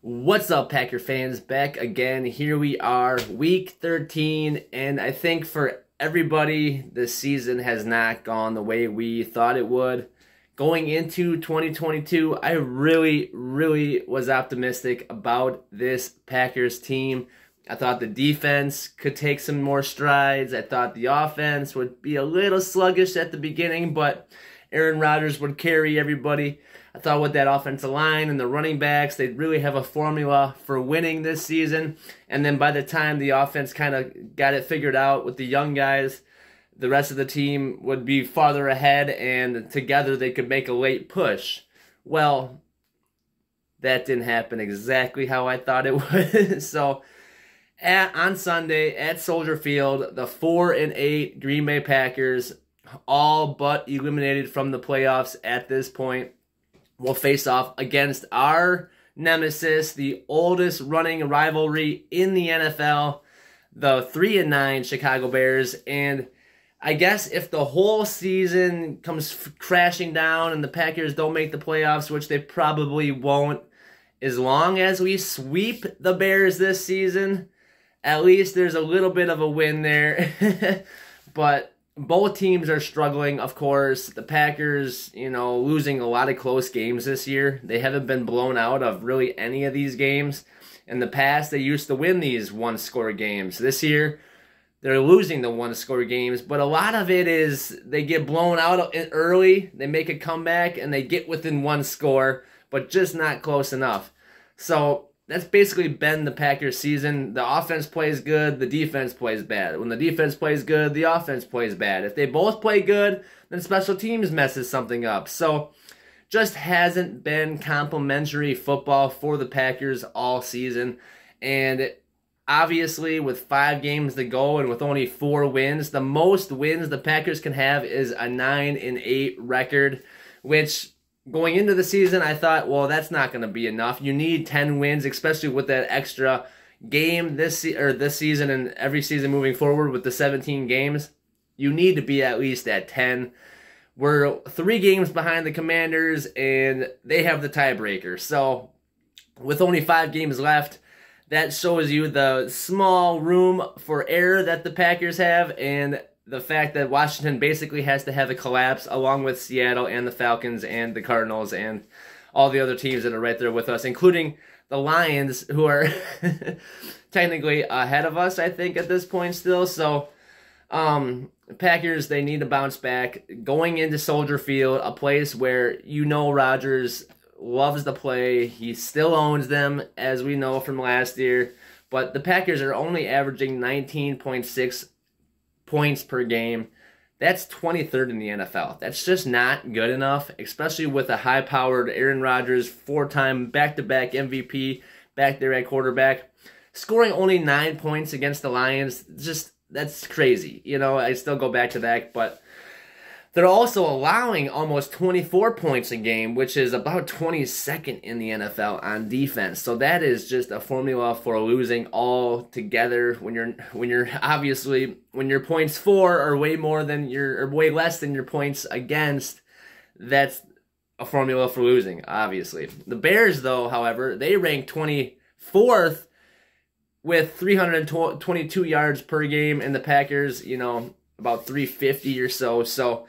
What's up, Packer fans? Back again. Here we are, week 13, and I think for everybody, this season has not gone the way we thought it would. Going into 2022, I really was optimistic about this Packers team. I thought the defense could take some more strides. I thought the offense would be a little sluggish at the beginning, but Aaron Rodgers would carry everybody. I thought with that offensive line and the running backs, they'd really have a formula for winning this season. And then by the time the offense kind of got it figured out with the young guys, the rest of the team would be farther ahead, and together they could make a late push. Well, that didn't happen exactly how I thought it would. So on Sunday at Soldier Field, the 4-8 Green Bay Packers, all but eliminated from the playoffs at this point, will face off against our nemesis, the oldest running rivalry in the NFL, the 3-9 Chicago Bears. And I guess if the whole season comes crashing down and the Packers don't make the playoffs, which they probably won't, as long as we sweep the Bears this season, at least there's a little bit of a win there. But both teams are struggling, of course. The Packers, losing a lot of close games this year. They haven't been blown out of really any of these games. In the past, they used to win these one-score games. This year, they're losing the one-score games, but a lot of it is they get blown out early, they make a comeback, and they get within one score, but just not close enough. So that's basically been the Packers season. The offense plays good, the defense plays bad. When the defense plays good, the offense plays bad. If they both play good, then special teams messes something up. So just hasn't been complimentary football for the Packers all season. And obviously, with 5 games to go and with only 4 wins, the most wins the Packers can have is a 9-8 record, which going into the season, I thought, well, that's not going to be enough. You need 10 wins, especially with that extra game this season and every season moving forward with the 17 games. You need to be at least at 10. We're 3 games behind the Commanders, and they have the tiebreaker. So with only 5 games left, that shows you the small room for error that the Packers have, and the fact that Washington basically has to have a collapse along with Seattle and the Falcons and the Cardinals and all the other teams that are right there with us, including the Lions, who are technically ahead of us, I think, at this point still. So Packers, they need to bounce back. Going into Soldier Field, a place where Rodgers loves to play. He still owns them, as we know from last year. But the Packers are only averaging 19.6 points per game. That's 23rd in the NFL. That's just not good enough, especially with a high-powered Aaron Rodgers, 4-time back-to-back MVP back there at quarterback. Scoring only 9 points against the Lions, that's crazy. I still go back to that, but they're also allowing almost 24 points a game, which is about 22nd in the NFL on defense. So that is just a formula for losing altogether. When your points for are way less than your points against, that's a formula for losing, obviously. The Bears, though, however, they rank 24th with 322 yards per game, and the Packers, about 350 or so. So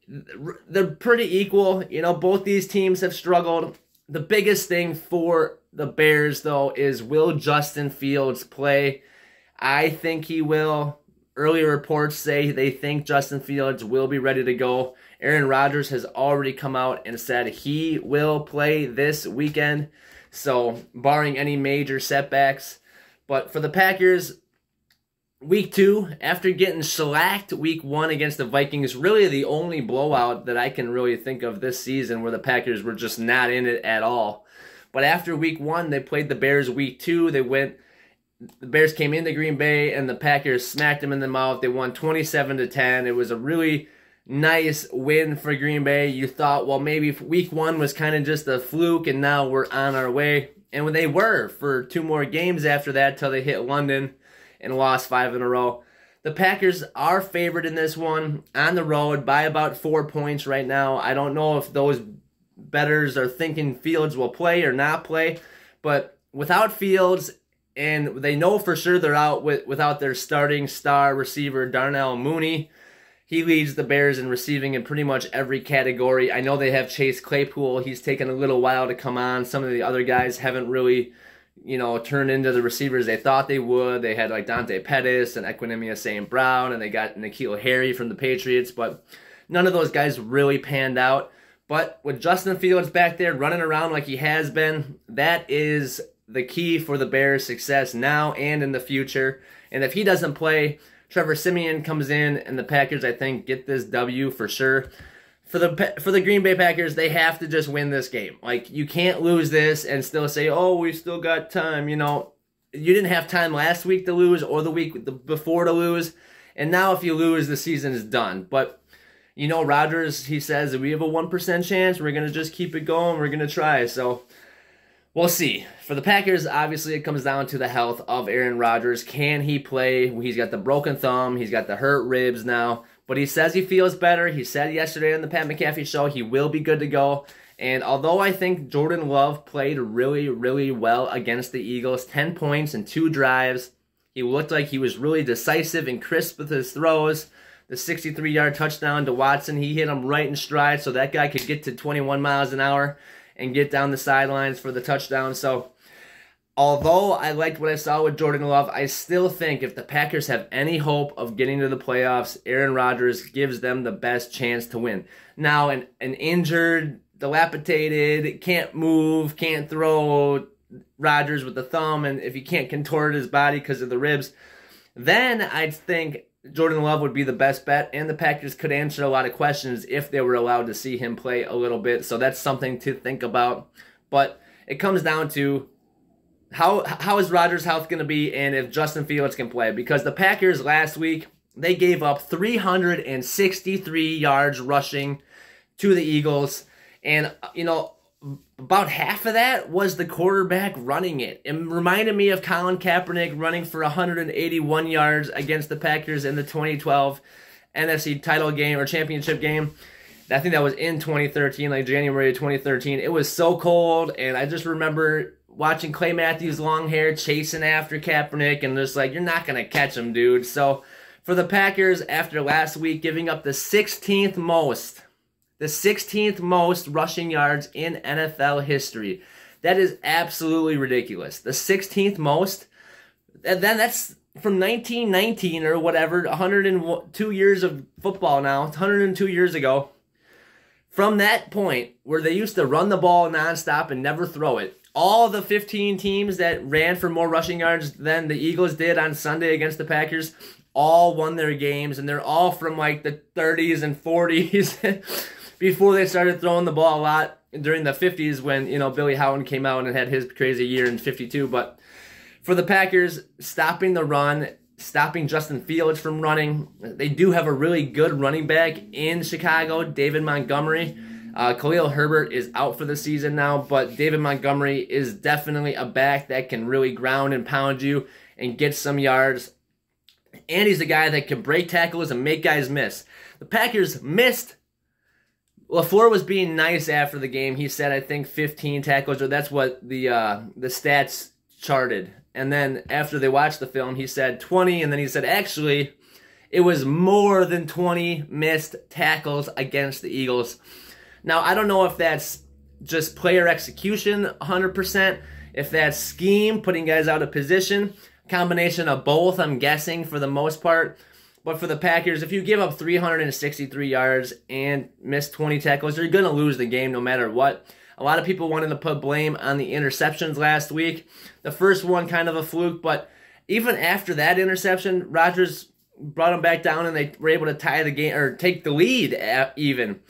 they're pretty equal. Both these teams have struggled. The biggest thing for the Bears, though, is will Justin Fields play? I think he will. Earlier reports say they think Justin Fields will be ready to go. Aaron Rodgers has already come out and said he will play this weekend, so barring any major setbacks. But for the Packers, Week 2, after getting shellacked Week 1 against the Vikings, really the only blowout that I can really think of this season where the Packers were just not in it at all. But after Week 1, they played the Bears Week 2. The Bears came into Green Bay, and the Packers smacked them in the mouth. They won 27-10. It was a really nice win for Green Bay. You thought, well, maybe Week 1 was kind of just a fluke, and now we're on our way. And when they were for 2 more games after that till they hit London and lost 5 in a row. The Packers are favored in this one on the road by about 4 points right now. I don't know if those bettors are thinking Fields will play or not play, but without Fields, and they know for sure they're out without their starting star receiver, Darnell Mooney. He leads the Bears in receiving in pretty much every category. I know they have Chase Claypool. He's taken a little while to come on. Some of the other guys haven't really, turned into the receivers they thought they would. They had like Dante Pettis and Equinemius St. Brown, and they got N'Keal Harry from the Patriots, but none of those guys really panned out. But with Justin Fields back there running around like he has been, that is the key for the Bears' success now and in the future. And if he doesn't play, Trevor Siemian comes in, and the Packers, I think, get this W for sure. For the Green Bay Packers, they have to just win this game. Like, you can't lose this and still say, oh, we still got time. You didn't have time last week to lose or the week before to lose. And now if you lose, the season is done. But, Rodgers, he says, we have a 1% chance. We're going to just keep it going. We're going to try. So, we'll see. For the Packers, obviously, it comes down to the health of Aaron Rodgers. Can he play? He's got the broken thumb. He's got the hurt ribs now. But he says he feels better. He said yesterday on the Pat McAfee show he will be good to go. And although I think Jordan Love played really, really well against the Eagles, 10 points in 2 drives. He looked like he was really decisive and crisp with his throws. The 63-yard touchdown to Watson, he hit him right in stride so that guy could get to 21 miles an hour and get down the sidelines for the touchdown. So, although I liked what I saw with Jordan Love, I still think if the Packers have any hope of getting to the playoffs, Aaron Rodgers gives them the best chance to win. Now, an injured, dilapidated, can't move, can't throw Rodgers with the thumb, and if he can't contort his body because of the ribs, then I think Jordan Love would be the best bet, and the Packers could answer a lot of questions if they were allowed to see him play a little bit. So that's something to think about. But it comes down to how is Rodgers' health going to be, and if Justin Fields can play. Because the Packers last week, they gave up 363 yards rushing to the Eagles. And, about half of that was the quarterback running it. It reminded me of Colin Kaepernick running for 181 yards against the Packers in the 2012 NFC title game or championship game. I think that was in 2013, like January of 2013. It was so cold, and I just remember watching Clay Matthews' long hair chasing after Kaepernick, and just like, you're not going to catch him, dude. So for the Packers, after last week giving up the 16th most rushing yards in NFL history. That is absolutely ridiculous. The 16th most, and then that's from 1919 or whatever, 102 years of football now, 102 years ago. From that point, where they used to run the ball nonstop and never throw it, all the 15 teams that ran for more rushing yards than the Eagles did on Sunday against the Packers all won their games, and they're all from like the 30s and 40s before they started throwing the ball a lot during the 50s when, Billy Howland came out and had his crazy year in 52. But for the Packers, stopping the run, stopping Justin Fields from running, they do have a really good running back in Chicago, David Montgomery. Khalil Herbert is out for the season now, but David Montgomery is definitely a back that can really ground and pound you and get some yards. And he's a guy that can break tackles and make guys miss. The Packers missed. LaFleur was being nice after the game. He said, I think 15 tackles, or that's what the stats charted. And then after they watched the film, he said 20, and then he said, actually, it was more than 20 missed tackles against the Eagles. Now, I don't know if that's just player execution 100%, if that's scheme, putting guys out of position, combination of both, I'm guessing, for the most part. But for the Packers, if you give up 363 yards and miss 20 tackles, you're going to lose the game no matter what. A lot of people wanted to put blame on the interceptions last week. The first one kind of a fluke, but even after that interception, Rodgers brought them back down and they were able to tie the game, or take the lead even.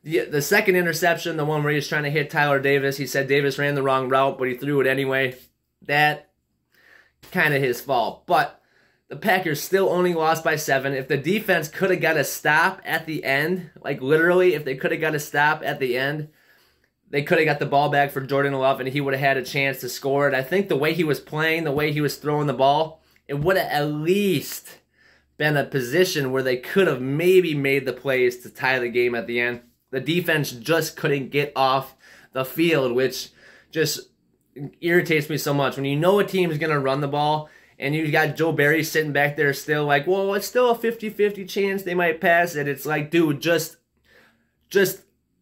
The second interception, the one where he was trying to hit Tyler Davis, he said Davis ran the wrong route, but he threw it anyway. That kind of his fault. But the Packers still only lost by 7. If the defense could have got a stop at the end, like literally, if they could have got a stop at the end, they could have got the ball back for Jordan Love and he would have had a chance to score it. I think the way he was playing, the way he was throwing the ball, it would have at least been a position where they could have maybe made the plays to tie the game at the end. The defense just couldn't get off the field, which just, irritates me so much. When you know a team is going to run the ball and you got Joe Barry sitting back there still like, well, it's still a 50-50 chance they might pass it. It's like, dude, just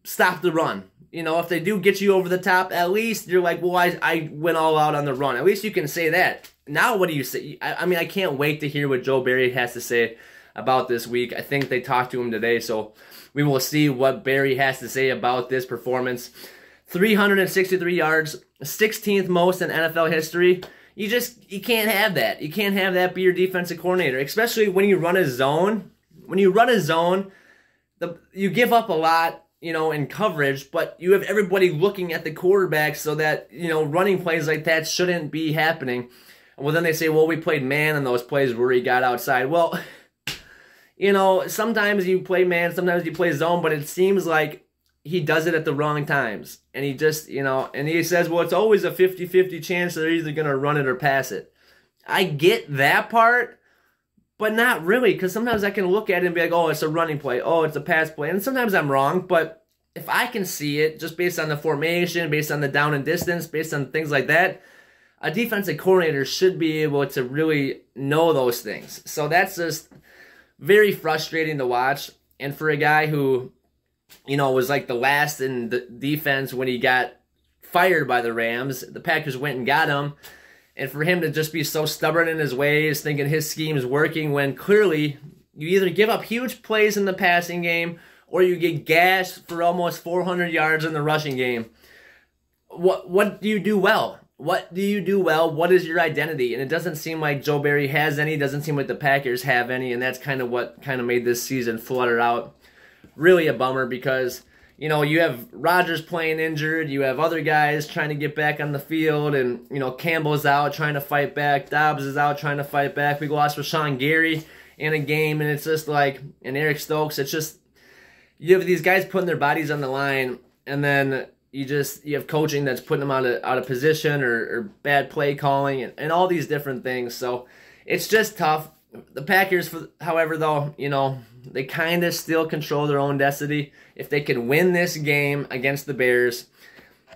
stop the run. You know, if they do get you over the top, at least you're like, well, I went all out on the run. At least you can say that. Now what do you say? I mean, I can't wait to hear what Joe Barry has to say about this week. I think they talked to him today, so we will see what Barry has to say about this performance. 363 yards, 16th most in NFL history. You can't have that. You can't have that be your defensive coordinator, especially when you run a zone. When you run a zone, you give up a lot, you know, in coverage, but you have everybody looking at the quarterback so that, you know, running plays like that shouldn't be happening. Well, then they say, well, we played man in those plays where he got outside. Well, you know, sometimes you play man, sometimes you play zone, but it seems like he does it at the wrong times. And he just, you know, and he says, well, it's always a 50-50 chance they're either going to run it or pass it. I get that part, but not really, because sometimes I can look at it and be like, oh, it's a running play, oh, it's a pass play. And sometimes I'm wrong, but if I can see it just based on the formation, based on the down and distance, based on things like that, a defensive coordinator should be able to really know those things. So that's just very frustrating to watch. And for a guy who, you know, was like the last in the defense when he got fired by the Rams, the Packers went and got him. And for him to just be so stubborn in his ways, thinking his scheme is working, when clearly you either give up huge plays in the passing game or you get gashed for almost 400 yards in the rushing game. What do you do well? What do you do well? What is your identity? And it doesn't seem like Joe Barry has any. It doesn't seem like the Packers have any. And that's kind of what kind of made this season flutter out. Really a bummer because, you know, you have Rodgers playing injured. You have other guys trying to get back on the field. And, you know, Campbell's out trying to fight back. Dobbs is out trying to fight back. We lost Rashawn Gary in a game. And it's just like, and Eric Stokes, it's just, you have these guys putting their bodies on the line. And then you have coaching that's putting them out of position or bad play calling and all these different things. So it's just tough. The Packers, however, though, you know, they kind of still control their own destiny. If they can win this game against the Bears,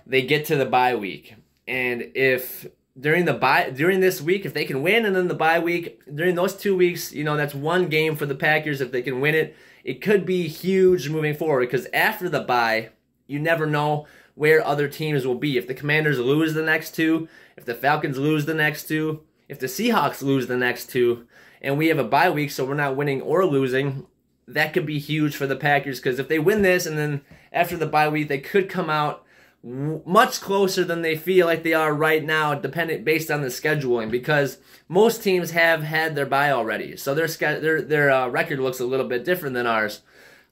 they get to the bye week. And if during this week, if they can win and then the bye week, during those 2 weeks, you know, that's one game for the Packers. If they can win it, it could be huge moving forward because after the bye, you never know where other teams will be. If the Commanders lose the next two, if the Falcons lose the next two, if the Seahawks lose the next two, and we have a bye week so we're not winning or losing, that could be huge for the Packers because if they win this and then after the bye week, they could come out much closer than they feel like they are right now, based on the scheduling, because most teams have had their bye already. So their record looks a little bit different than ours.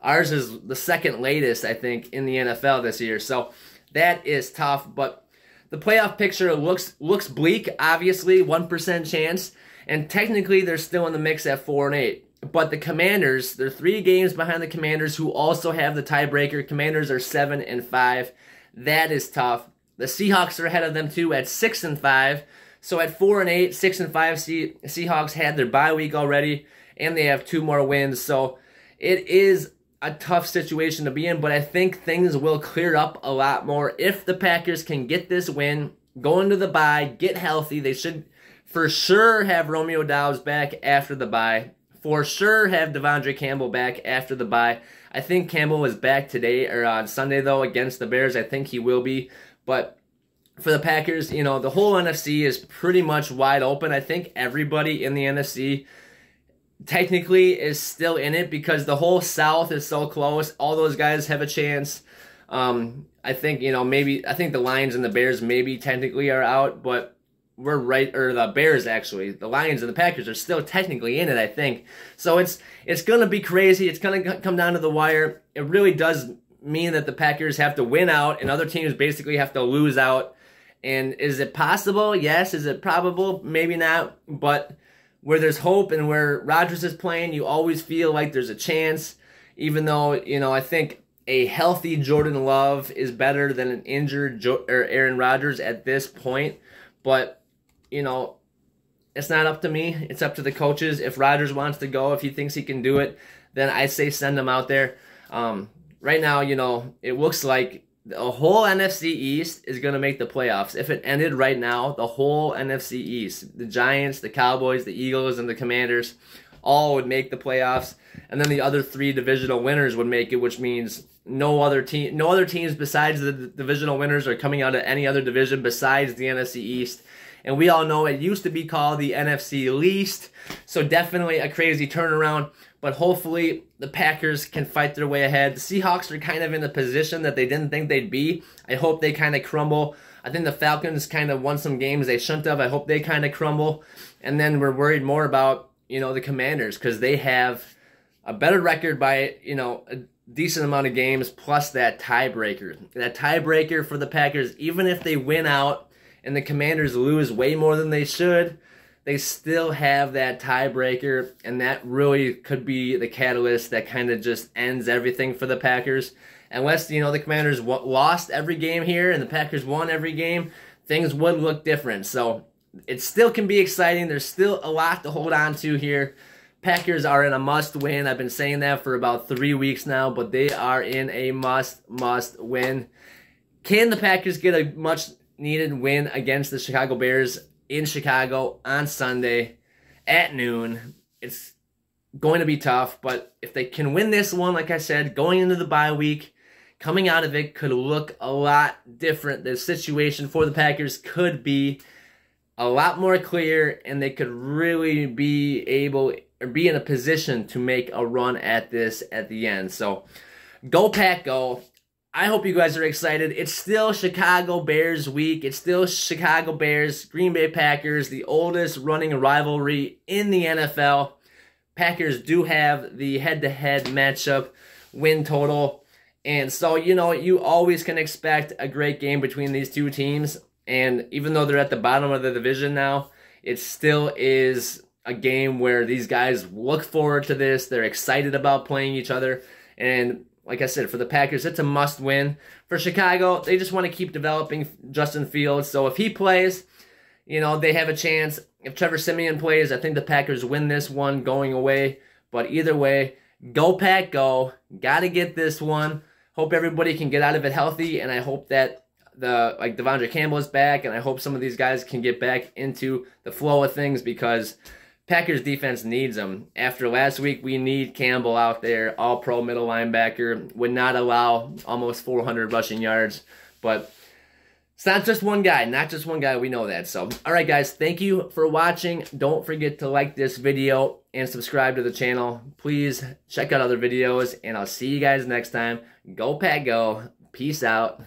Ours is the second latest, I think, in the NFL this year. So that is tough, but the playoff picture looks bleak, obviously, 1% chance, and technically they're still in the mix at 4-8. But the Commanders, they're 3 games behind the Commanders, who also have the tiebreaker. Commanders are 7-5. That is tough. The Seahawks are ahead of them too at 6-5. So at 4-8, 6-5, Seahawks had their bye week already, and they have 2 more wins. So it is a tough situation to be in, but I think things will clear up a lot more if the Packers can get this win, go into the bye, get healthy. They should for sure have Romeo Doubs back after the bye. For sure have Devondre Campbell back after the bye. I think Campbell was back today or on Sunday, though, against the Bears. I think he will be. But for the Packers, you know, the whole NFC is pretty much wide open. I think everybody in the NFC technically is still in it because the whole South is so close. All those guys have a chance. I think, you know, I think the Lions and the Bears maybe technically are out, but we're right, or the Bears actually. The Lions and the Packers are still technically in it, I think. So it's going to be crazy. It's going to come down to the wire. It really does mean that the Packers have to win out and other teams basically have to lose out. And is it possible? Yes. Is it probable? Maybe not. But where there's hope and where Rodgers is playing, you always feel like there's a chance, even though, you know, I think a healthy Jordan Love is better than an injured Aaron Rodgers at this point. But, you know, it's not up to me. It's up to the coaches. If Rodgers wants to go, if he thinks he can do it, then I say send him out there. Right now, you know, it looks like The whole NFC East is going to make the playoffs. If it ended right now, the whole NFC East, the Giants, the Cowboys, the Eagles, and the Commanders, all would make the playoffs. And then the other 3 divisional winners would make it, which means no other teams besides the divisional winners are coming out of any other division besides the NFC East. And we all know it used to be called the NFC Least, so definitely a crazy turnaround. But hopefully the Packers can fight their way ahead. The Seahawks are kind of in a position that they didn't think they'd be. I hope they kind of crumble. I think the Falcons kind of won some games they shouldn't have. I hope they kind of crumble. And then we're worried more about, the Commanders, because they have a better record by, a decent amount of games, plus that tiebreaker. That tiebreaker for the Packers, even if they win out and the Commanders lose way more than they should, they still have that tiebreaker, and that really could be the catalyst that kind of just ends everything for the Packers. Unless, the Commanders lost every game here and the Packers won every game, things would look different. So it still can be exciting. There's still a lot to hold on to here. Packers are in a must-win. I've been saying that for about 3 weeks now, but they are in a must-win. Can the Packers get a much-needed win against the Chicago Bears in Chicago on Sunday at noon? It's going to be tough, but if they can win this one, like I said, going into the bye week, coming out of it could look a lot different. The situation for the Packers could be a lot more clear, and they could really be able or be in a position to make a run at this at the end. So go Pack, go. I hope you guys are excited. It's still Chicago Bears week. It's still Chicago Bears, Green Bay Packers, the oldest running rivalry in the NFL. Packers do have the head-to-head matchup win total. And so, you always can expect a great game between these two teams. And even though they're at the bottom of the division now, it still is a game where these guys look forward to this. They're excited about playing each other. And like I said, for the Packers, it's a must-win. For Chicago, they just want to keep developing Justin Fields. So if he plays, they have a chance. If Trevor Siemian plays, I think the Packers win this one going away. But either way, go Pack, go. Got to get this one. Hope everybody can get out of it healthy, and I hope that Devondre Campbell is back, and I hope some of these guys can get back into the flow of things, because Packers defense needs them. After last week, we need Campbell out there, all-pro middle linebacker, would not allow almost 400 rushing yards. But it's not just one guy, we know that. So, all right, guys, thank you for watching. Don't forget to like this video and subscribe to the channel. Please check out other videos, and I'll see you guys next time. Go Pack, go. Peace out.